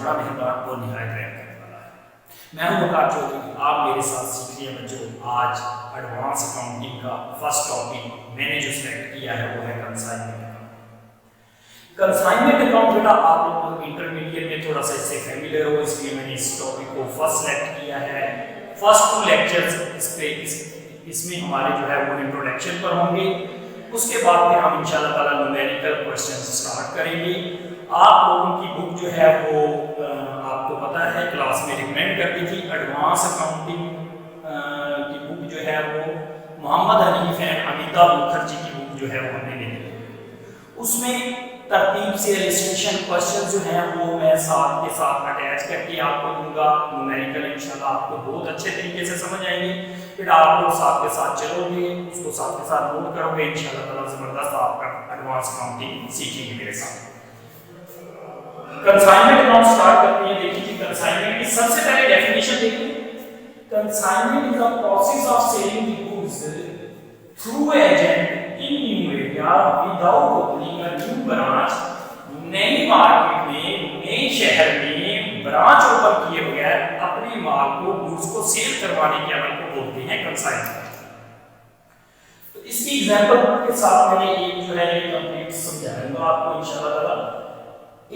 बड़ा मेहरबान और निहायत रहम करने वाला है। मैं हूं वकार चौधरी, आप मेरे साथ सीख रहे हैं बच्चों। आज एडवांस अकाउंटिंग का फर्स्ट टॉपिक मैंने जो सिलेक्ट किया है वो है कंसाइनमेंट अकाउंट। कंसाइनमेंट अकाउंट बेटा आप लोग इंटरमीडिएट में थोड़ा सा इससे फैमिलियर हो, इसलिए मैंने इस टॉपिक को फर्स्ट सिलेक्ट किया है। फर्स्ट 2 लेक्चर्स इसमें हमारे जो है वो इंट्रोडक्शन पर होंगे, उसके बाद फिर हम इंशाल्लाह ताला न्यूमेरिकल क्वेश्चंस स्टार्ट करेंगे। आप लोगों की बुक जो है वो आपको पता है क्लास में रिकमेंड कर दी थी, एडवांस अकाउंटिंग की बुक जो है वो मोहम्मद हनीफ एंड अमिताभ मुखर्जी की बुक जो है वो हमने ले ली। उसमें तरतीब से इलस्ट्रेशन क्वेश्चन जो हैं वो मैं साथ के साथ अटैच करके आपको दूंगा। न्यूमेरिकल इंशाल्लाह आपको बहुत अच्छे तरीके से समझ आएंगे। फिर आप लोग साथ के साथ चलोगे, उसको साथ के साथ नोट करोगे, इंशाल्लाह ताला जबरदस्त आपका एडवांस अकाउंटिंग सीखेंगे मेरे साथ। कंसाइनमेंट अकाउंट स्टार्ट करते हैं। देखिए जी, कंसाइनमेंट की सबसे पहले डेफिनेशन देखिए। Consignment is the process of selling the goods through agent in new area without opening a new branch. नई मार्केट में, नए शहर में ब्रांच ओपन किए बगैर अपने माल को, गुड्स को सेल करवाने के अमल को बोलते हैं कंसाइनमेंट। तो इसकी एग्जांपल के साथ मैंने एक जो है ये कंप्लीट समझाऊंगा आपको इंशाल्लाह ताला।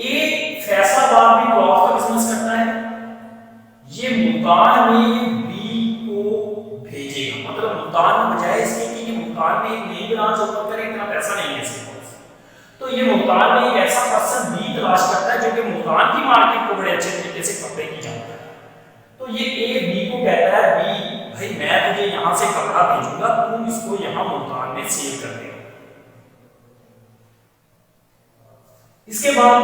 एक फैसलाबाद भी क्लॉथ का बिजनेस करता है, ये मुल्तान में बी को भेजेगा, मतलब मुल्तान में बजाय इसके कि ये मुल्तान में एक नई ब्रांच ओपन करे, इतना पैसा नहीं है इसके पास, तो ये मुल्तान में एक ऐसा पर्सन बी तलाश करता है जो कि मुल्तान की मार्केट को बड़े अच्छे तरीके से कपड़े की जानता है। तो ये ए बी को कहता है, बी भाई मैं तुझे यहां से कपड़ा भेजूंगा, तुम इसको यहां मुल्तान में सेल कर देगा। इसके बाद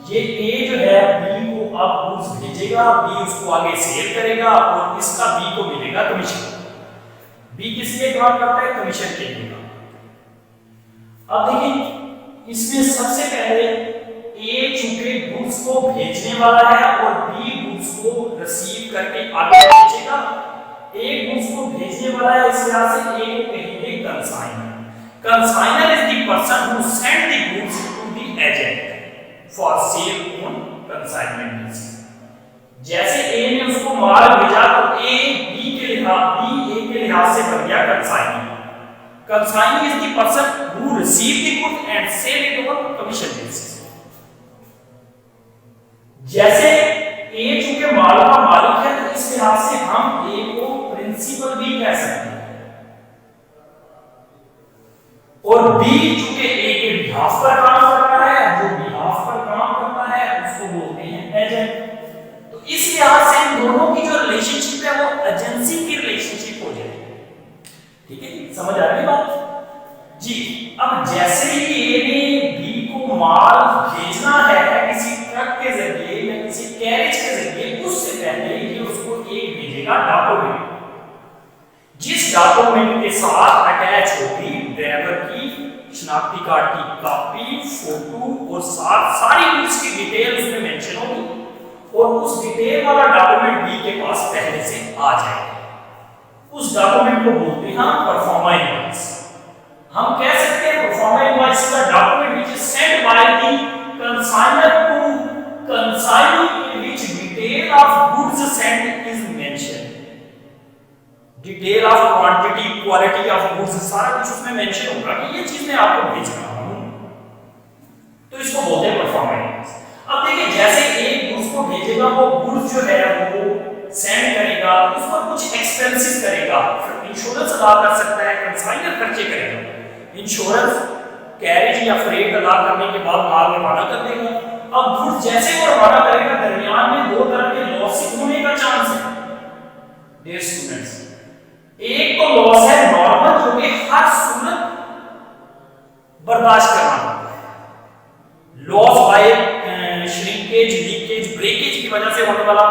ये ए जो है बी को अब गुड्स भेजेगा, बी उसको आगे सेल करेगा और इसका बी को मिलेगा कमीशन। बी किस लिए काम करता है? कमीशन के लिए। अब देखिए इसमें सबसे पहले ए चूंकि गुड्स को भेजने वाला है और बी गुड्स को रिसीव करके आगे भेजेगा। ए गुड्स को भेजने वाला है, इस वजह से ए को कहेंगे consignor. Consignor is the person who send the goods to the agent for sale on consignment basis. जैसे ए ने उसको माल भेजा तो ए बी के लिहाज से बन गया consignor. Consignor is the person who receive the goods and sell it on commission basis. जैसे ए चूंकि माल का मालिक है तो इस लिहाज से हम ए को प्रिंसिपल भी कह सकते हैं, और बी चूंकि ए के बिहाफ पर काम कर रहा है, जो बिहाफ पर काम करता है उसको बोलते हैं एजेंट। तो इस लिहाज से इन दोनों की जो रिलेशनशिप है वो एजेंसी की रिलेशनशिप हो जाएगी। ठीक है, समझ आ रही बात जी। अब जैसे ही ए ने बी को माल भेजना है किसी ट्रक के जरिए या किसी कैरेज के जरिए, उससे पहले ये उसको एक भेजेगा डॉक्यूमेंट, जिस डॉक्यूमेंट के साथ अटैच होगी ड्राइवर की शनाख्ती कार्ड की कॉपी, फोटो और साथ सारी गुड्स की डिटेल उसमें मेंशन होगी, और उस डिटेल वाला डॉक्यूमेंट बी के पास पहले से आ जाएगा। उस डॉक्यूमेंट को बोलते हैं परफॉर्मा इनवॉइस। हम कह सकते हैं परफॉर्मा इनवॉइस का document which is sent by the consignor to consignee in which detail of goods sent is mention. Detail of quantity, quality of goods, सारा कुछ उसमें मेंशन होगा कि ये चीज मैं आपको भेज रहा हूं, तो इसको बोलते हैं परफॉर्मा इनवॉइस। अब देखिए जैसे एक गुड्स को भेजेगा, वो गुड्स जो है वो सेंड करेगा, उस पर कुछ एक्सपेंसेस करेगा, इंश्योरेंस अदा कर सकता है, कंसाइनर खर्चे करेगा, इंश्योरेंस, कैरेज या फ्रेट अदा करने के बाद माल रवाना कर देगा। अब गुड्स जैसे वो रवाना करेगा, दरमियान में दो तरह के लॉसेस होने का चांस है डियर स्टूडेंट्स। एक तो लॉस है नॉर्मल, जो कि हर सूरत बर्दाश्त करना पड़ता है। Loss by shrinkage, leakage, breakage की वजह से होने वाला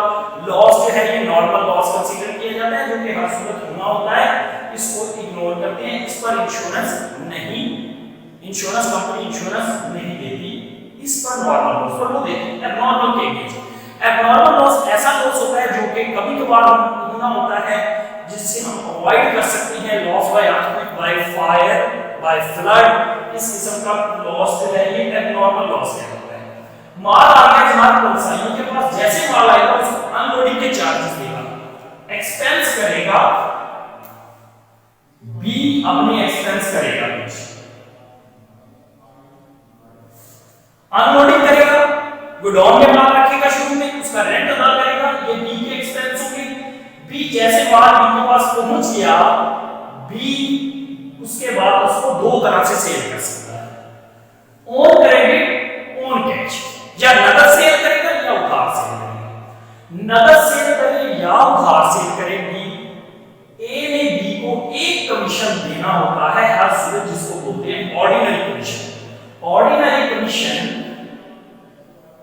लॉस जो है ये नॉर्मल लॉस कंसीडर किया जाता है, जो कि हर सूरत होना होता है, इसको इग्नोर करते हैं। इस पर इंश्योरेंस नहीं, इंश्योरेंस कंपनी इंश्योरेंस नहीं देती। इस पर नॉर्मल लॉस पर वो देती है। एबनॉर्मल केस, एबनॉर्मल लॉस ऐसा लॉस होता है जो कि कभी कभार होना होता है, जिससे हम अवॉइड कर सकते हैं। Loss by earthquake, by fire, bye flood, इस किस्म का लॉस जो है ये एबनॉर्मल लॉस कहलाता है। माल आ गया जनाब कंसाइनर के पास, जैसे माल आएगा उसको अनलोडिंग के चार्जेस देगा, एक्सपेंस करेगा, बी अपनी एक्सपेंस करेगा, अनलोडिंग करेगा, गोडाउन में माल रखेगा, शुरू में उसका रेंट अदा करेगा, ये बी की एक्सपेंस होगी। बी जैसे माल बी के पास पहुंच गया, बी उसके बाद उसको दो तरह से सेल कर सकता है, ऑन क्रेडिट, ऑन कैश, या नकद सेल करेगा या उधार सेल करेगा। नकद सेल करे या उधार सेल करे, बी ए ने बी को एक कमीशन देना होता है हर सूरत, जिसको बोलते हैं ordinary commission. Ordinary commission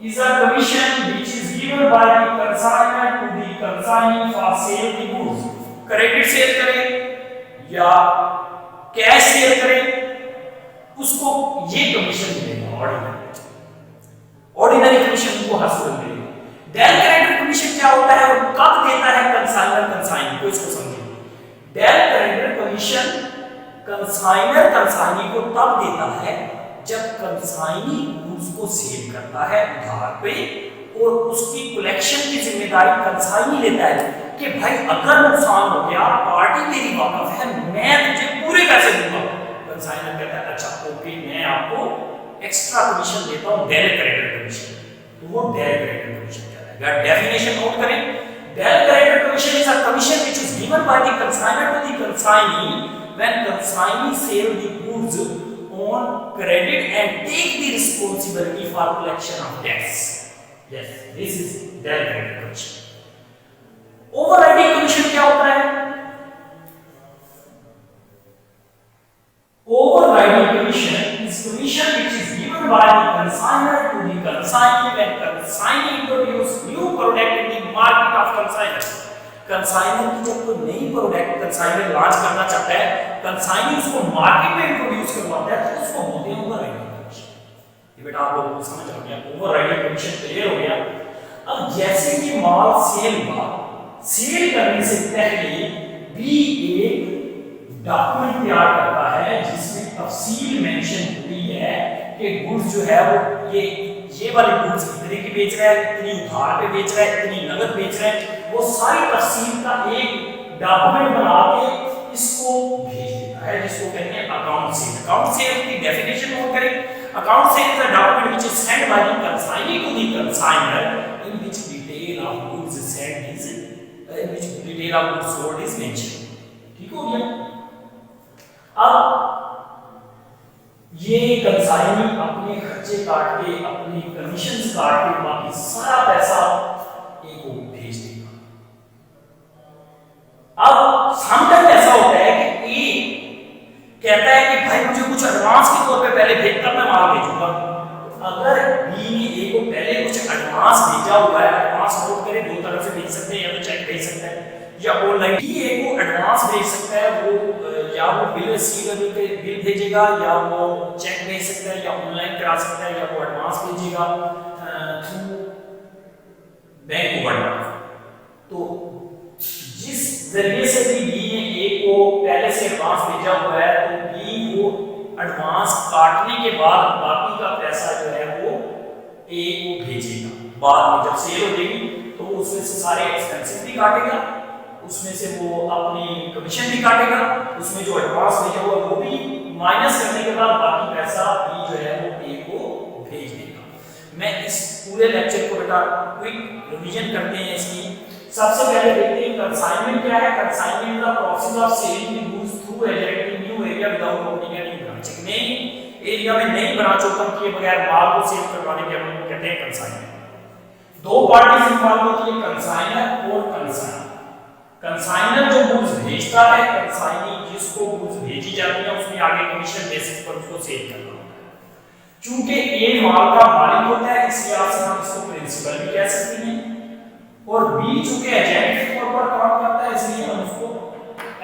is a commission which is given by the consignor to the consignee for sale the goods. Credit sale करे या कैश सेल करे, उसको ये कमीशन मिलेगा, ऑर्डिनरी कमीशन को हर सूरत मिलेगा। डेल क्रेडिट कमीशन क्या होता है और कब देता है कंसाइनर कंसाइनी को, इसको समझिए। Del credit commission consignor consignee को तब देता है जब कंसाइनी उसको सेल करता है उधार पे, और उसकी कलेक्शन की जिम्मेदारी कंसाइनी लेता है कि भाई अगर नुकसान हो गया, पार्टी तेरी वाकफ है, मैं तुझे पूरे पैसे दूंगा। कंसाइनर कहता है अच्छा ओके, मैं आपको एक्स्ट्रा कमीशन देता हूं, डेल क्रेडिट कमीशन। तो वो डेल क्रेडिट कमीशन कहलाएगा। डेफिनेशन नोट करें, del credit commission is a commission which is given by the consignor to the consignee when consignee sell the goods on credit and take the responsibility for collection of debts. Yes, this is debt credit commission. Overriding commission क्या होता है? Overriding commission is commission which is given by the consignor to the consignee when consignee introduce new product in the market of consignor. Consignor की जब कोई नई product consignor launch करना चाहता है, कंसाइनर उसको मार्केट में इंट्रोड्यूस करवाता है, तो उसको बोलते हैं ओवरराइडिंग कमीशन। ये बेटा आप लोगों को समझ आ गया, ओवरराइडिंग कमीशन क्लियर हो गया। अब जैसे कि माल सेल हुआ, सेल करने से पहले बी एक डॉक्यूमेंट तैयार करता है जिसमें तफसील मेंशन होती है कि गुड्स जो है वो ये वाले गुड्स इतने की बेच रहा है, इतनी उधार पे बेच रहा है, इतनी नगद बेच रहा है, वो सारी तफसील का एक डॉक्यूमेंट बना के इसको भेज देता है, जिसको कहते हैं अकाउंट सेल। अकाउंट सेल की डेफिनेशन नोट करें। Account sale is a document which is send by the consignee to the consignor in which detail of goods send is in which detail of goods sold is mention. ठीक हो गया। अब ये consignee अपने खर्चे काट के, अपनी कमीशंस काट के बाकी सारा पैसा एक को भेज देगा। अब समटाइम ऐसा होता है कि ए कहता है कि भाई मुझे कुछ एडवांस के तौर पे पहले भेज, तब मैं माल भेजूंगा। अगर बी ने ए को पहले कुछ एडवांस भेजा हुआ है, एडवांस नोट करें, दो तरफ से भेज सकते हैं, या तो चेक भेज सकता है या ऑनलाइन ही ए को एडवांस भेज सकता है, वो या वो बिल रिसीवेबल पे बिल भेजेगा, या वो चेक भेज सकता है, या ऑनलाइन करा सकता है, या वो एडवांस भेजेगा थ्रू बैंक ओवरड्राफ्ट। तो जिस जरिए से भी बी ने ए को पहले से एडवांस भेजा हुआ है, तो बी वो एडवांस काटने के बाद बाकी का पैसा जो है वो ए को भेजेगा। बाद में जब सेल हो जाएगी तो उसमें से सारे एक्सपेंसेस भी काटेगा, उसमें से वो अपनी कमीशन भी काटेगा, उसमें जो एडवांस भेजा हुआ वो भी माइनस करने के बाद बाकी पैसा बी जो है वो ए को भेज देगा। मैं इस पूरे लेक्चर को बेटा क्विक रिवीजन करते हैं इसकी। सबसे पहले देखते हैं कंसाइनमेंट क्या है। Consignment is the process of selling the goods through agent new area without opening any branch. नई एरिया में नई ब्रांच ओपन किए बगैर माल को सेल करवाने के हम कहते हैं कंसाइनमेंट। दो पार्टीज इन्वॉल्व होती है, कंसाइनर और कंसाइनर। कंसाइनर जो गुड्स भेजता है, कंसाइनी जिसको गुड्स भेजी जाती है उसमें आगे कमीशन बेसिस पर उसको सेल करना होता है। चूंकि ए माल का मालिक होता है इस लिहाज से हम इसको प्रिंसिपल भी कह सकते हैं, और बी चूंकि एजेंट के तौर पर काम करता है इसलिए हम उसको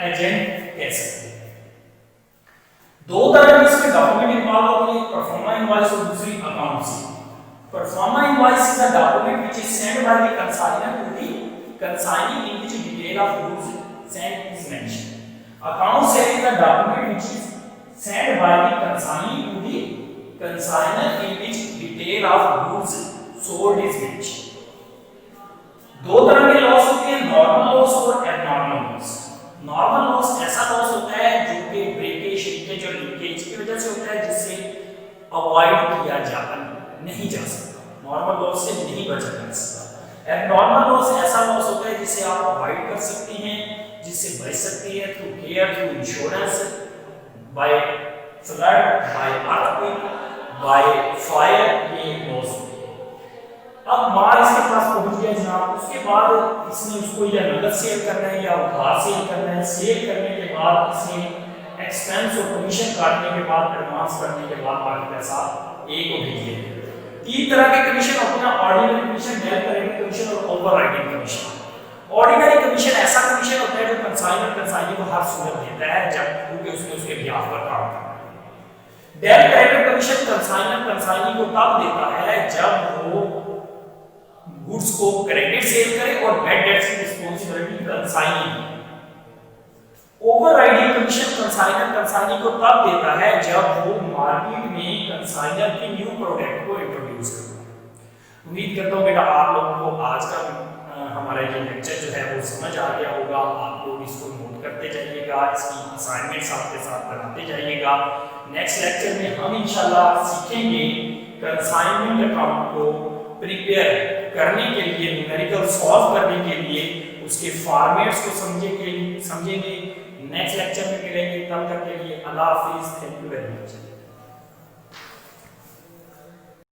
एजेंट कह सकते हैं। दो तरह की इसमें डॉक्यूमेंट इन्वॉल्व होती है, परफॉर्मा इनवॉइस और दूसरी account sale. Proforma invoice is a document which is send by the consignor to the consignee in which detail of goods sent is mentioned. Account sale is a document which is sent by the consignee to the consignor in which detail of goods sold is rich. दो तरह के loss होते हैं, normal loss और abnormal loss. Normal loss ऐसा loss होता है जो कि ब्रेकेज, श्रिंकेज और लीकेज की वजह से होता है, जिससे अवॉइड किया जाता नहीं जा सकता, नॉर्मल लॉस से नहीं बचा जा सकता। एबनॉर्मल लॉस ऐसा लॉस होता है जिसे आप अवॉइड कर सकते हैं, जिससे बच सकते हैं through care, through insurance, by flood, by earthquake, by fire, ये लॉस होते हैं। अब माल इसके पास पहुंच गया जनाब, उसके बाद इसने उसको या नगद सेल करना है या उधार सेल करना है। सेल करने के बाद इसने एक्सपेंस और कमीशन काटने के बाद, एडवांस करने के बाद बाकी पैसा ए को भेजिए। तीन तरह के कमीशन होते हैं, ordinary commission, direct current commission और ओवरराइडिंग कमीशन। ऑर्डिनरी कमीशन ऐसा कमीशन होता है जो कंसाइनर कंसाइनी को हर सूरत देता है जब क्योंकि उसने उसके बिहाफ पर काम करना है। Direct current commission consignor consignee को तब देता है जब वो गुड्स को क्रेडिट सेल करे और बैड डेट्स की रिस्पांसिबिलिटी कंसाइनी है। ओवरराइडिंग कमीशन कंसाइनर कंसाइनी को तब देता है जब वो मार्केट में कंसाइनर के न्यू प्रोडक्ट को इंट्रोड्यूस करता है। उम्मीद करता हूँ बेटा आप लोगों को आज का हमारा ये लेक्चर जो है वो समझ आ गया होगा। आप लोग इसको नोट करते जाइएगा, इसकी असाइनमेंट्स आपके साथ बनाते जाइएगा। नेक्स्ट लेक्चर में हम इंशाल्लाह सीखेंगे कंसाइनमेंट अकाउंट को प्रिपेयर करने के लिए, न्यूमेरिकल सॉल्व करने के लिए उसके फॉर्मेट्स को समझेंगे। नेक्स्ट लेक्चर में मिलेंगे, तब तक के लिए अल्लाह हाफिज, थैंक यू वेरी मच।